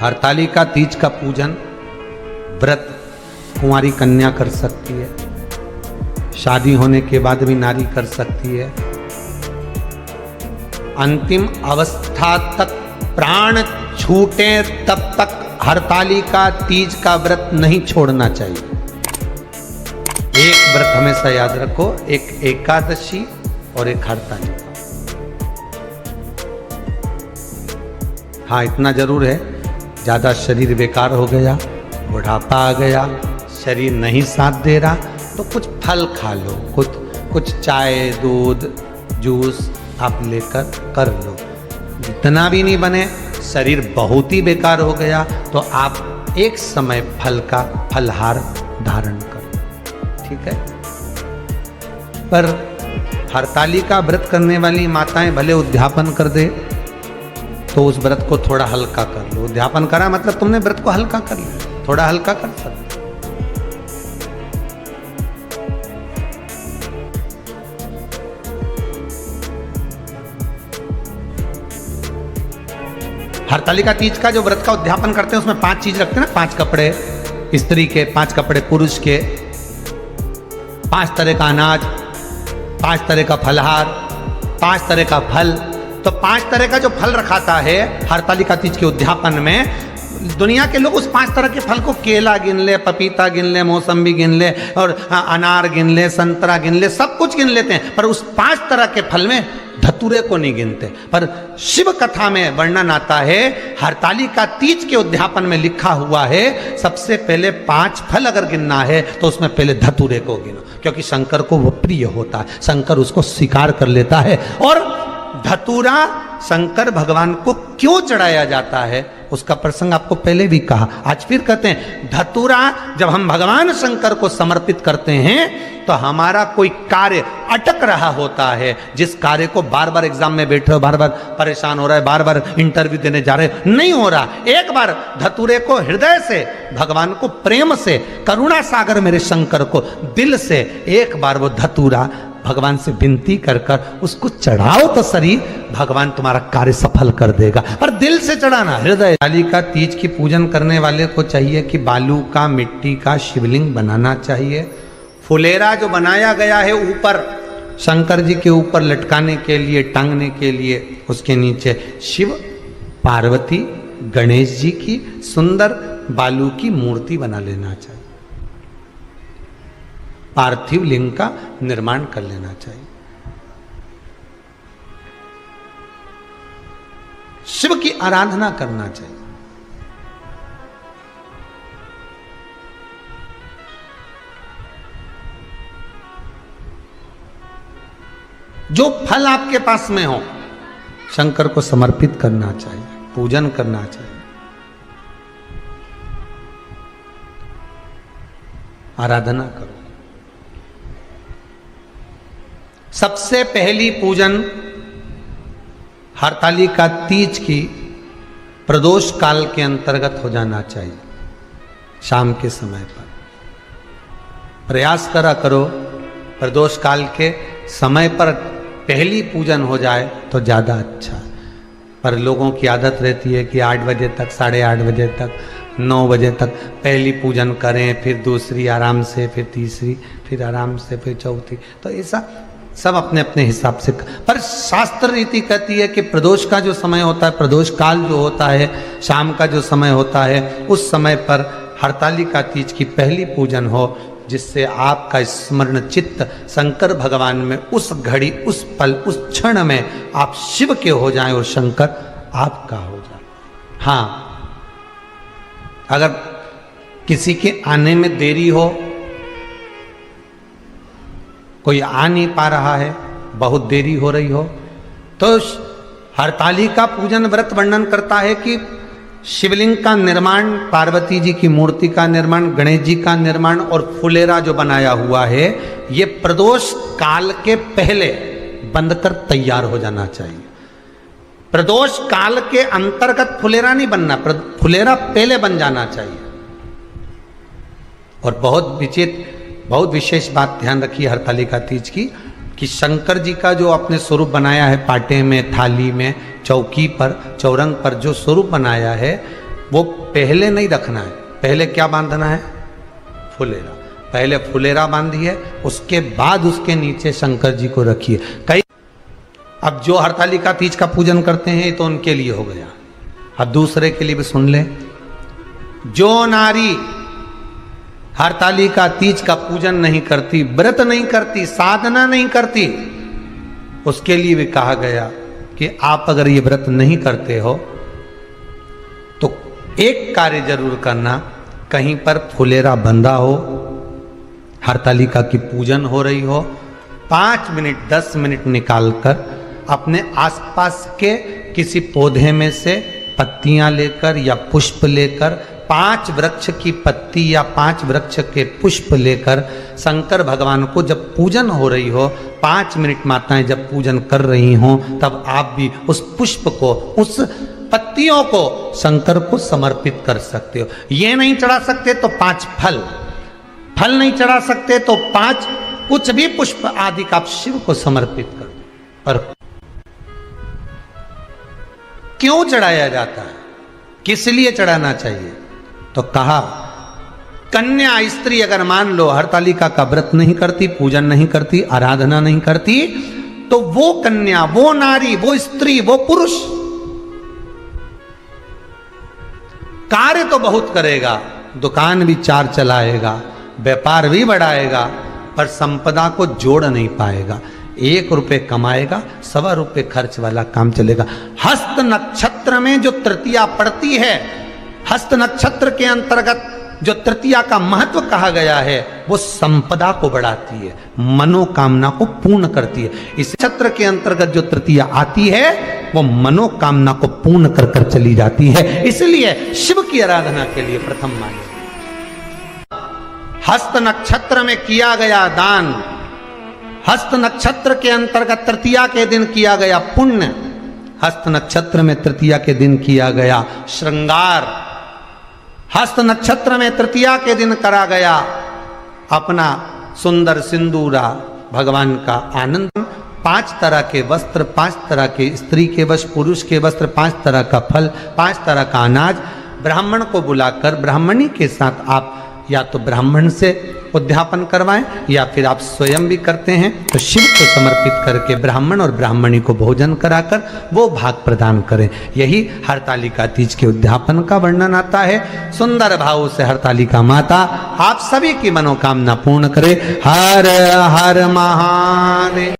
हरतालिका तीज का पूजन व्रत कुंवारी कन्या कर सकती है, शादी होने के बाद भी नारी कर सकती है। अंतिम अवस्था तक प्राण छूटे तब तक हरतालिका तीज का व्रत नहीं छोड़ना चाहिए। एक व्रत हमेशा याद रखो, एक एकादशी और एक हरतालिका। हाँ, इतना जरूर है, ज्यादा शरीर बेकार हो गया, बुढ़ापा आ गया, शरीर नहीं साथ दे रहा, तो कुछ फल खा लो, कुछ चाय दूध जूस आप लेकर कर लो। जितना भी नहीं बने, शरीर बहुत ही बेकार हो गया, तो आप एक समय फल का फलहार धारण करो, ठीक है। पर हरतालिका व्रत करने वाली माताएं भले उद्यापन कर दे, तो उस व्रत को थोड़ा हल्का कर लो। उद्यापन करा मतलब तुमने व्रत को हल्का कर लिया, थोड़ा हल्का कर सकते। हरतालिका तीज का जो व्रत का उद्यापन करते हैं उसमें 5 चीज रखते हैं ना, 5 कपड़े स्त्री के, 5 कपड़े पुरुष के, 5 तरह का अनाज, 5 तरह का फलहार, 5 तरह का फल। तो 5 तरह का जो फल रखाता है हरतालिका तीज के उद्यापन में, दुनिया के लोग उस 5 तरह के फल को केला गिन ले, पपीता गिन ले, मौसम्बी गिन ले, और अनार गिन ले, संतरा गिन ले, सब कुछ गिन लेते हैं, पर उस 5 तरह के फल में धतूरे को नहीं गिनते। पर शिव कथा में वर्णन आता है, हरतालिका तीज के उद्यापन में लिखा हुआ है, सबसे पहले 5 फल अगर गिनना है तो उसमें पहले धतूरे को गिनो, क्योंकि शंकर को वो प्रिय होता है, शंकर उसको स्वीकार कर लेता है। और धतूरा शंकर भगवान को क्यों चढ़ाया जाता है उसका प्रसंग आपको पहले भी कहा, आज फिर कहते हैं। धतूरा जब हम भगवान शंकर को समर्पित करते हैं तो हमारा कोई कार्य अटक रहा होता है, जिस कार्य को बार बार एग्जाम में बैठे हो, बार बार परेशान हो रहा है, बार बार इंटरव्यू देने जा रहे हो, नहीं हो रहा, एक बार धतूरे को हृदय से, भगवान को प्रेम से, करुणा सागर मेरे शंकर को दिल से एक बार वो धतूरा भगवान से विनती कर उसको चढ़ाओ तो शरीर, भगवान तुम्हारा कार्य सफल कर देगा। पर दिल से चढ़ाना, हृदय। हरतालिका तीज की पूजन करने वाले को चाहिए कि बालू का, मिट्टी का शिवलिंग बनाना चाहिए। फुलेरा जो बनाया गया है ऊपर शंकर जी के ऊपर लटकाने के लिए, टांगने के लिए, उसके नीचे शिव पार्वती गणेश जी की सुंदर बालू की मूर्ति बना लेना चाहिए, पार्थिव लिंग का निर्माण कर लेना चाहिए। शिव की आराधना करना चाहिए। जो फल आपके पास में हो शंकर को समर्पित करना चाहिए, पूजन करना चाहिए, आराधना करो। सबसे पहली पूजन हरतालिका तीज की प्रदोष काल के अंतर्गत हो जाना चाहिए, शाम के समय पर। प्रयास करो प्रदोष काल के समय पर पहली पूजन हो जाए तो ज़्यादा अच्छा। पर लोगों की आदत रहती है कि 8 बजे तक, 8:30 बजे तक, 9 बजे तक पहली पूजन करें, फिर दूसरी आराम से, फिर तीसरी, फिर आराम से, फिर चौथी। तो ऐसा सब अपने अपने हिसाब से। पर शास्त्र रीति कहती है कि प्रदोष का जो समय होता है, प्रदोष काल जो होता है, शाम का जो समय होता है, उस समय पर हरतालिका तीज की पहली पूजन हो, जिससे आपका स्मरण चित्त शंकर भगवान में उस घड़ी, उस पल, उस क्षण में आप शिव के हो जाएं और शंकर आपका हो जाए। हाँ, अगर किसी के आने में देरी हो, कोई आ नहीं पा रहा है, बहुत देरी हो रही हो, तो हरतालिका पूजन व्रत वर्णन करता है कि शिवलिंग का निर्माण, पार्वती जी की मूर्ति का निर्माण, गणेश जी का निर्माण और फुलेरा जो बनाया हुआ है, ये प्रदोष काल के पहले बनकर तैयार हो जाना चाहिए। प्रदोष काल के अंतर्गत फुलेरा नहीं बनना, फुलेरा पहले बन जाना चाहिए। और बहुत विशेष बात ध्यान रखिए हरतालिका तीज की, कि शंकर जी का जो अपने स्वरूप बनाया है, पाटे में, थाली में, चौकी पर, चौरंग पर जो स्वरूप बनाया है, वो पहले नहीं रखना है, पहले क्या बांधना है? फुलेरा। पहले फुलेरा बांधिए, उसके बाद उसके नीचे शंकर जी को रखिए। कई अब जो हरतालिका तीज का पूजन करते हैं ये तो उनके लिए हो गया, अब दूसरे के लिए भी सुन ले। जो नारी हरतालिका तीज का पूजन नहीं करती, व्रत नहीं करती, साधना नहीं करती, उसके लिए भी कहा गया कि आप अगर ये व्रत नहीं करते हो तो एक कार्य जरूर करना, कहीं पर फुलेरा बंधा हो, हरतालिका की पूजन हो रही हो, 5 मिनट 10 मिनट निकालकर अपने आसपास के किसी पौधे में से पत्तियां लेकर या पुष्प लेकर, 5 वृक्ष की पत्ती या 5 वृक्ष के पुष्प लेकर शंकर भगवान को जब पूजन हो रही हो, 5 मिनट माताएं जब पूजन कर रही हों, तब आप भी उस पुष्प को, उस पत्तियों को शंकर को समर्पित कर सकते हो। ये नहीं चढ़ा सकते तो 5 फल नहीं चढ़ा सकते तो 5 कुछ भी पुष्प आदि का आप शिव को समर्पित कर दो। पर क्यों चढ़ाया जाता है, किस लिए चढ़ाना चाहिए? तो कहा कन्या स्त्री अगर मान लो हरतालिका का व्रत नहीं करती, पूजन नहीं करती, आराधना नहीं करती, तो वो कन्या, वो नारी, वो स्त्री, वो पुरुष कार्य तो बहुत करेगा, दुकान भी 4 चलाएगा, व्यापार भी बढ़ाएगा, पर संपदा को जोड़ नहीं पाएगा। 1 रुपए कमाएगा, 1.25 रुपए खर्च वाला काम चलेगा। हस्त नक्षत्र में जो तृतीया पड़ती है, हस्त नक्षत्र के अंतर्गत जो तृतीया का महत्व कहा गया है, वो संपदा को बढ़ाती है, मनोकामना को पूर्ण करती है। इस नक्षत्र के अंतर्गत जो तृतीया आती है वो मनोकामना को पूर्ण कर कर चली जाती है। इसलिए शिव की आराधना के लिए प्रथम माने हस्त नक्षत्र में किया गया दान, हस्त नक्षत्र के अंतर्गत तृतीया के दिन किया गया पुण्य, हस्त नक्षत्र में तृतीया के दिन किया गया श्रृंगार, हस्त नक्षत्र में तृतीया के दिन करा गया अपना सुंदर सिंदूरा, भगवान का आनंद। 5 तरह के वस्त्र, 5 तरह के स्त्री के वस्त्र, पुरुष के वस्त्र, 5 तरह का फल, 5 तरह का अनाज, ब्राह्मण को बुलाकर ब्राह्मणी के साथ आप या तो ब्राह्मण से उद्यापन करवाएं या फिर आप स्वयं भी करते हैं तो शिव को समर्पित करके ब्राह्मण और ब्राह्मणी को भोजन कराकर वो भाग प्रदान करें। यही हरतालिका तीज के उद्यापन का वर्णन आता है। सुंदर भाव से हरतालिका माता आप सभी की मनोकामना पूर्ण करे। हर हर महादेव।